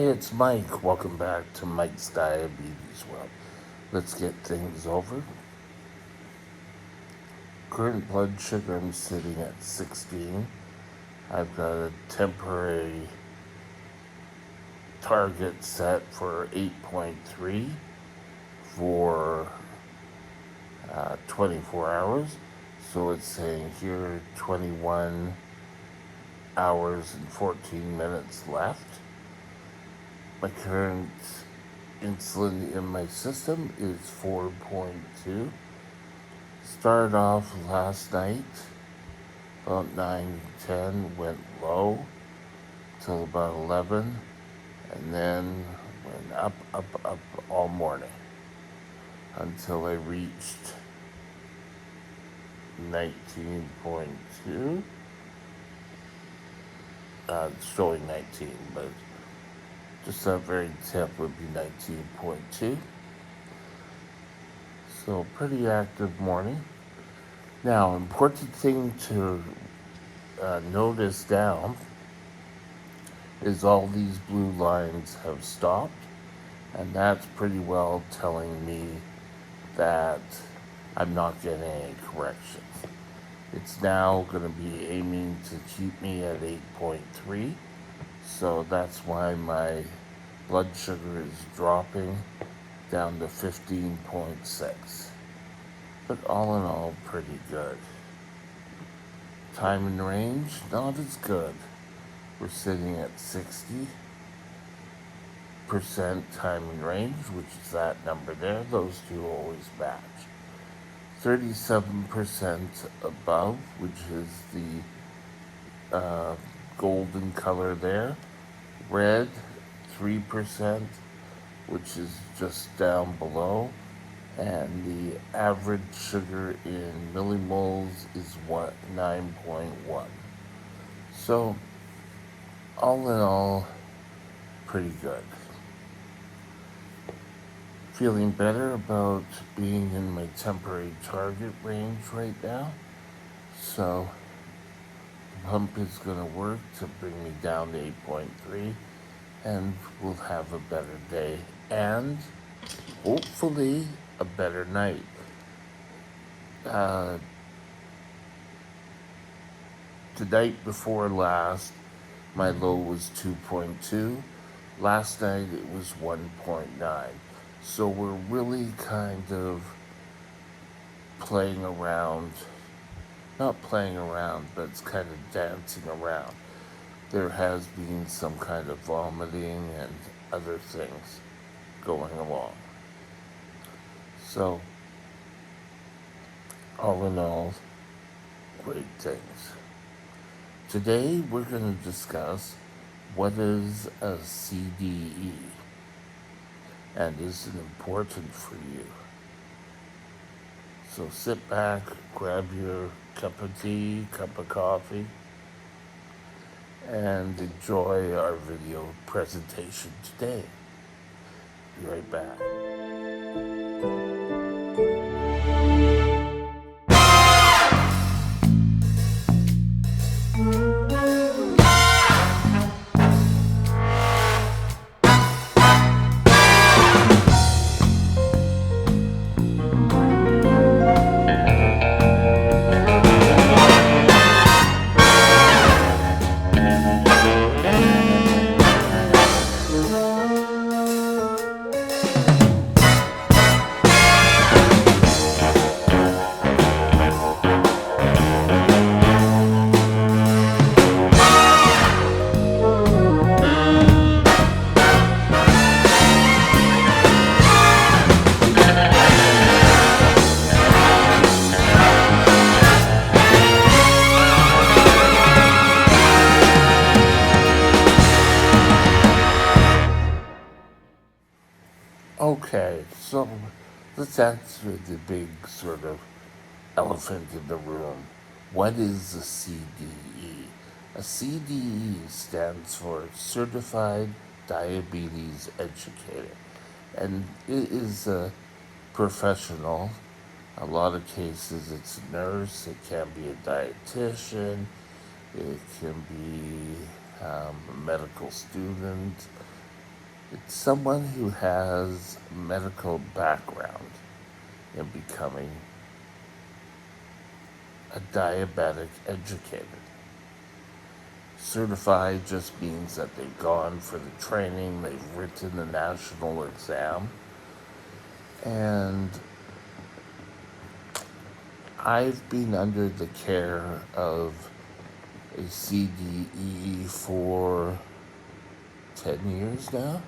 Hey, it's Mike. Welcome back to Mike's Diabetes World. Let's get things over. Current blood sugar, I'm sitting at 16. I've got a temporary target set for 8.3 for 24 hours. So it's saying here 21 hours and 14 minutes left. My current insulin in my system is 4.2. Started off last night, about 9:10, went low till about 11, and then went up all morning until I reached 19.2. It's showing 19, but just that very tip would be 19.2. So pretty active morning. Now, important thing to notice down is all these blue lines have stopped, and that's pretty well telling me that I'm not getting any corrections. It's now going to be aiming to keep me at 8.3, so that's why my blood sugar is dropping down to 15.6. But all in all, pretty good. Time and range, not as good. We're sitting at 60% time and range, which is that number there. Those two always match. 37% above, which is the golden color there. Red, 3%, which is just down below. And the average sugar in millimoles is 9.1. So, all in all, pretty good. Feeling better about being in my temporary target range right now. So, the pump is going to work to bring me down to 8.3, and we'll have a better day. And hopefully, a better night. The night before last, my low was 2.2. Last night it was 1.9. So we're really kind of playing around. Not playing around, but it's kind of dancing around. There has been some kind of vomiting and other things going along. So, all in all, great things. Today we're going to discuss what is a CDE and is it important for you. So sit back, grab your cup of tea, cup of coffee, and enjoy our video presentation today. Be right back. Okay, so let's answer the big sort of elephant in the room. What is a CDE? A CDE stands for Certified Diabetes Educator, and it is a professional. A lot of cases it's a nurse, it can be a dietitian, it can be a medical student, It's someone who has a medical background in becoming a diabetic educator. Certified just means that they've gone for the training, they've written the national exam, and I've been under the care of a CDE for 10 years now.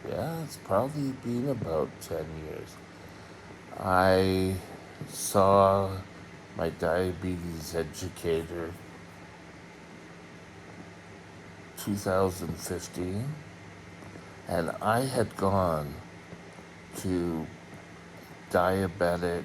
Yeah, it's probably been about 10 years. I saw my diabetes educator 2015, and I had gone to diabetic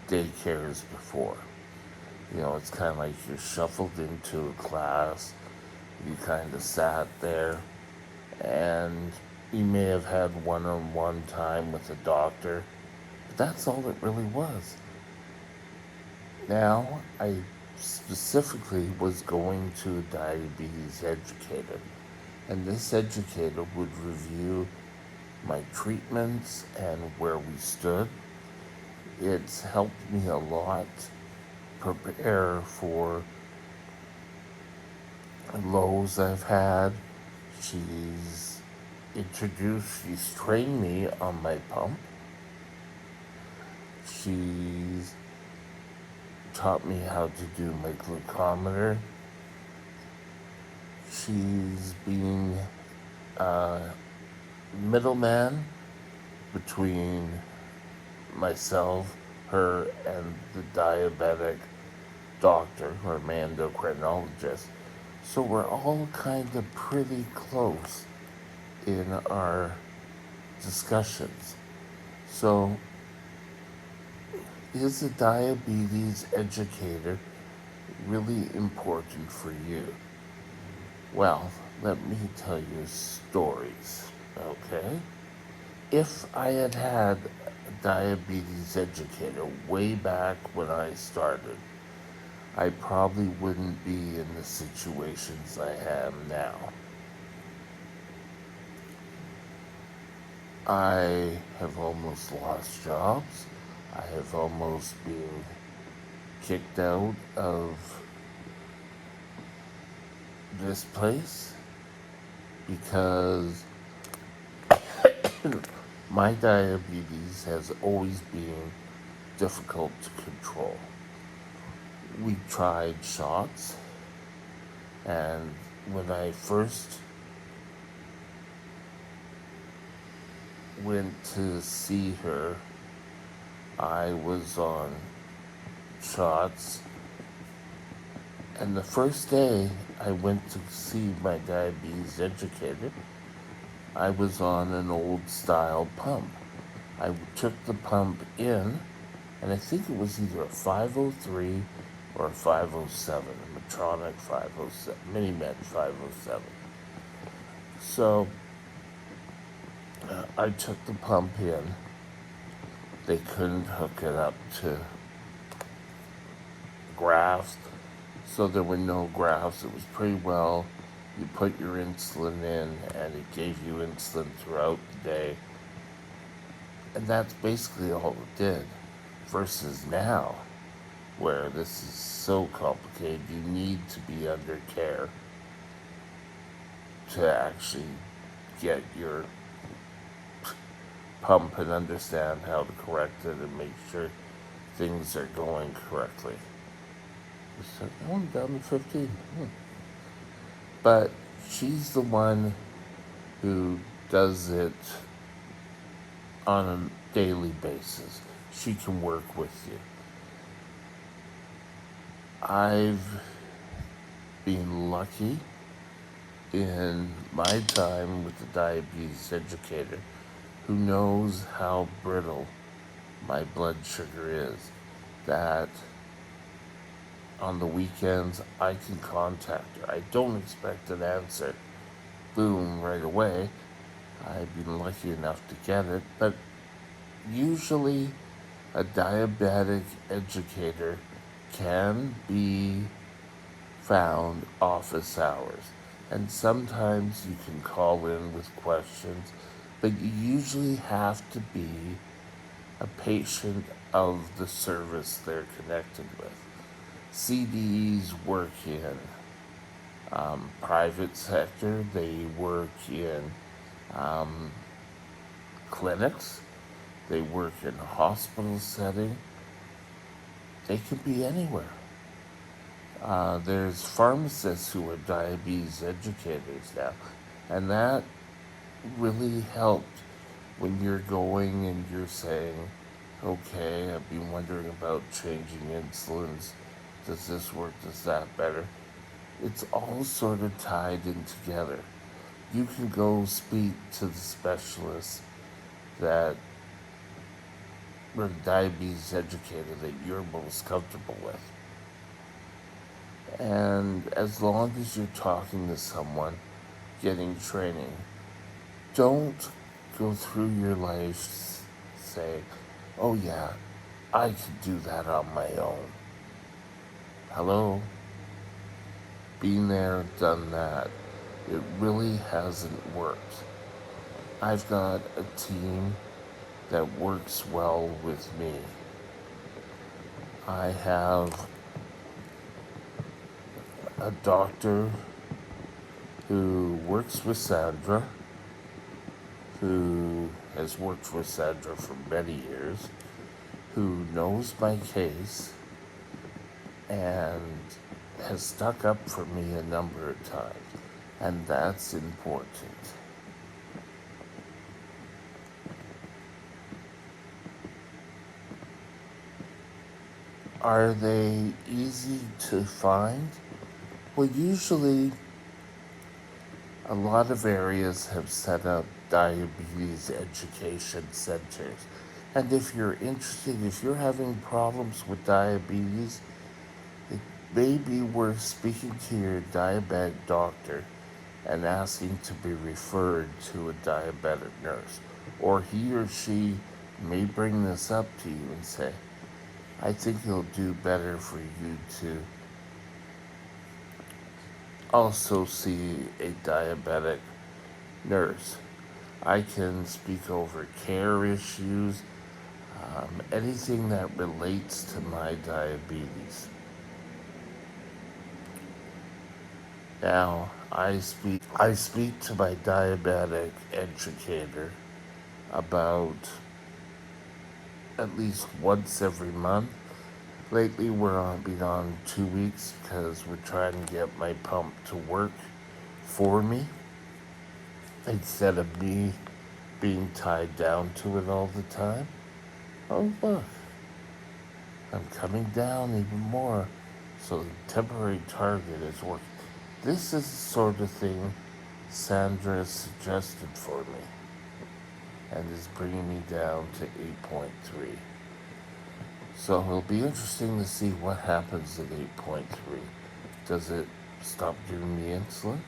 daycares before. You know, it's kind of like you're shuffled into a class, you kind of sat there, and you may have had one-on-one time with a doctor, but that's all it really was. Now, I specifically was going to a diabetes educator, and this educator would review my treatments and where we stood. It's helped me a lot prepare for lows I've had. She's she's trained me on my pump. She's taught me how to do my glucometer. She's been a middleman between myself, her, and the diabetic doctor or my endocrinologist. So we're all kind of pretty close in our discussions. So, is a diabetes educator really important for you? Well, let me tell you stories, okay? If I had had a diabetes educator way back when I started, I probably wouldn't be in the situations I am now. I have almost lost jobs. I have almost been kicked out of this place because my diabetes has always been difficult to control. We tried shots, and when I first went to see her, I was on shots, and the first day I went to see my diabetes educator, I was on an old style pump. I took the pump in, and I think it was either a 503 or a 507, a Medtronic 507, Minimed 507. So I took the pump in. They couldn't hook it up to grafts, so there were no grafts. It was pretty well, you put your insulin in, and it gave you insulin throughout the day. And that's basically all it did. Versus now, where this is so complicated, you need to be under care to actually get your pump and understand how to correct it and make sure things are going correctly. So I'm down to 15. But she's the one who does it on a daily basis. She can work with you. I've been lucky in my time with the diabetes educator who knows how brittle my blood sugar is, that on the weekends I can contact her. I don't expect an answer, boom, right away. I've been lucky enough to get it, but usually a diabetic educator can be found office hours. And sometimes you can call in with questions, but you usually have to be a patient of the service they're connected with. CDs work in private sector, they work in clinics, they work in a hospital setting, they can be anywhere. There's pharmacists who are diabetes educators now, and that really helped when you're going and you're saying, okay, I've been wondering about changing insulins. Does this work? Does that better? It's all sort of tied in together. You can go speak to the specialist that, or the diabetes educator that you're most comfortable with. And as long as you're talking to someone, getting training, don't go through your life saying, oh yeah, I could do that on my own. Hello? Been there, done that. It really hasn't worked. I've got a team that works well with me. I have a doctor who works with Sandra, who has worked with Sandra for many years, who knows my case and has stuck up for me a number of times. And that's important. Are they easy to find? Well, usually a lot of areas have set up diabetes education centers. And if you're interested, if you're having problems with diabetes, it may be worth speaking to your diabetic doctor and asking to be referred to a diabetic nurse. Or he or she may bring this up to you and say, I think it'll do better for you to also see a diabetic nurse. I can speak over care issues, anything that relates to my diabetes. Now, I speak to my diabetic educator about at least once every month. Lately, we're been on 2 weeks because we're trying to get my pump to work for me instead of me being tied down to it all the time. Oh, look, I'm coming down even more. So the temporary target is working. This is the sort of thing Sandra suggested for me and is bringing me down to 8.3. So it'll be interesting to see what happens at 8.3. Does it stop giving me insulin?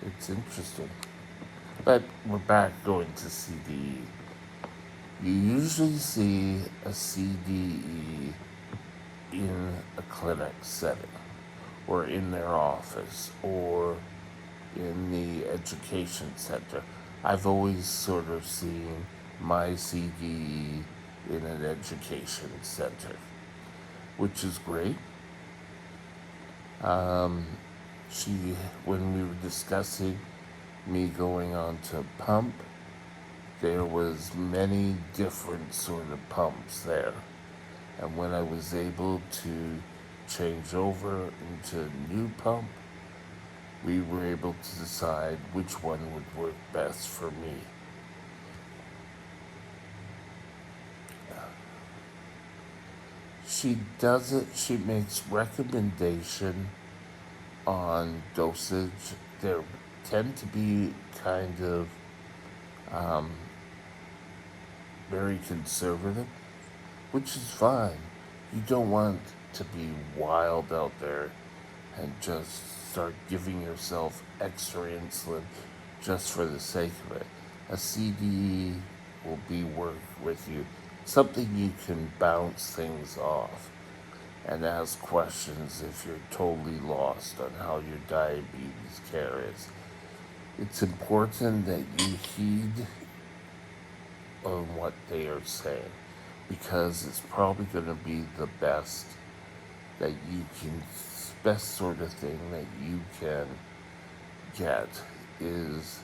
It's interesting. But we're back going to CDE. You usually see a CDE in a clinic setting, or in their office, or in the education center. I've always sort of seen my CDE in an education center, which is great. She, when we were discussing me going on to pump, there was many different sort of pumps there. And when I was able to change over into a new pump, we were able to decide which one would work best for me. She does it, she makes recommendation on dosage. There tend to be kind of very conservative, which is fine. You don't want to be wild out there and just start giving yourself extra insulin just for the sake of it. A CDE will be work with you, something you can bounce things off. and ask questions if you're totally lost on how your diabetes care is. It's important that you heed on what they are saying because it's probably going to be the best that you can, best sort of thing that you can get is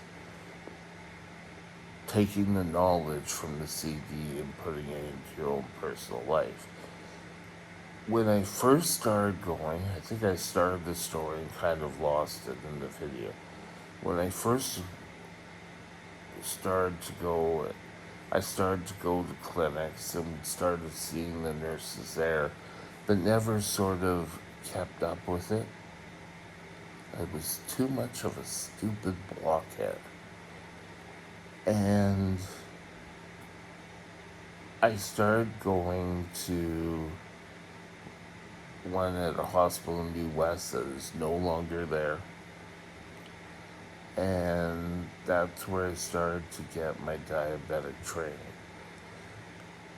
taking the knowledge from the CD and putting it into your own personal life. When I first started going, I think I started the story and kind of lost it in the video. When I first started to go, I started to go to clinics and started seeing the nurses there, but never sort of kept up with it. I was too much of a stupid blockhead. And I started going to one at a hospital in New West that is no longer there. And that's where I started to get my diabetic training.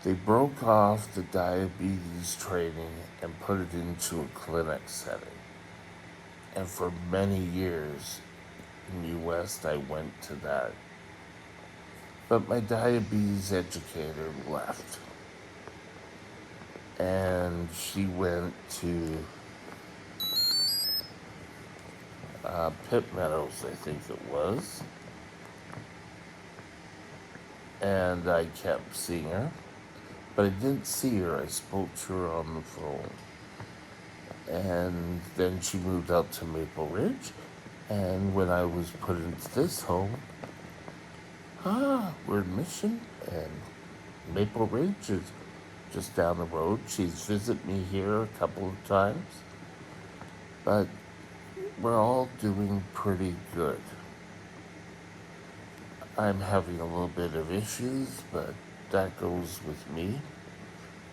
They broke off the diabetes training and put it into a clinic setting. And for many years in New West, I went to that. But my diabetes educator left. And she went to Pitt Meadows, I think it was. And I kept seeing her. But I didn't see her. I spoke to her on the phone. And then she moved out to Maple Ridge. And when I was put into this home, we're in Mission. And Maple Ridge is just down the road. She's visited me here a couple of times. But we're all doing pretty good. I'm having a little bit of issues, but that goes with me.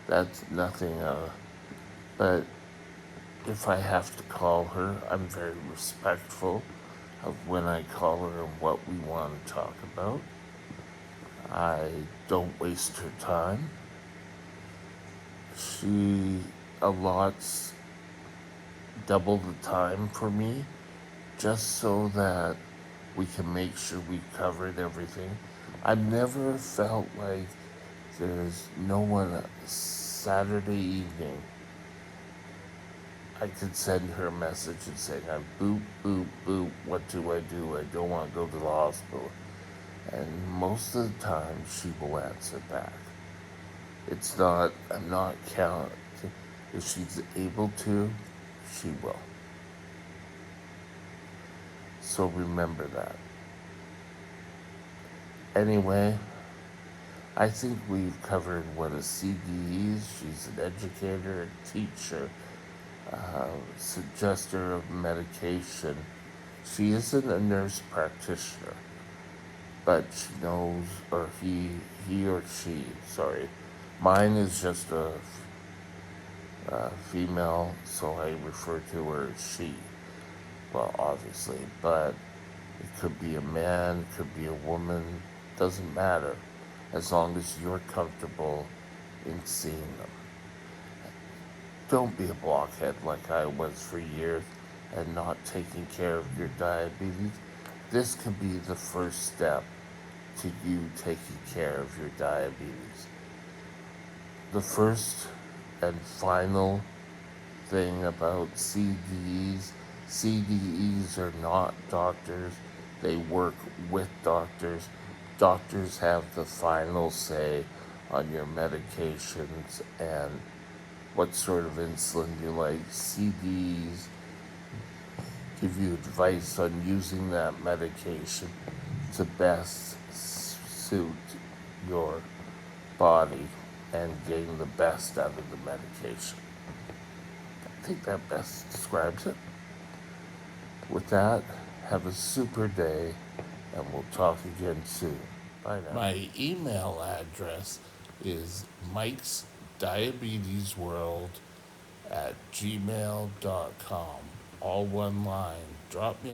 That's nothing, but if I have to call her, I'm very respectful of when I call her and what we want to talk about. I don't waste her time. She allots double the time for me just so that we can make sure we covered everything. I've never felt like there's no one Saturday evening I could send her a message and say, I'm boop, boop, boop, what do? I don't want to go to the hospital. And most of the time, she will answer back. It's not, I'm not counting. If she's able to, she will. So remember that. Anyway, I think we've covered what a CD is. She's an educator, a teacher, suggester of medication. She isn't a nurse practitioner, but she knows, or he or she, sorry. Mine is just a female, so I refer to her as she. Well, obviously, but it could be a man, it could be a woman, doesn't matter, as long as you're comfortable in seeing them. Don't be a blockhead like I was for years and not taking care of your diabetes. This could be the first step to you taking care of your diabetes. The first and final thing about CDEs, CDEs are not doctors. They work with doctors. Doctors have the final say on your medications and what sort of insulin you like. CDs give you advice on using that medication to best suit your body and gain the best out of the medication. I think that best describes it. With that, have a super day, and we'll talk again soon. Bye now. My email address is Mike's Diabetes World at gmail.com. All one line. Drop me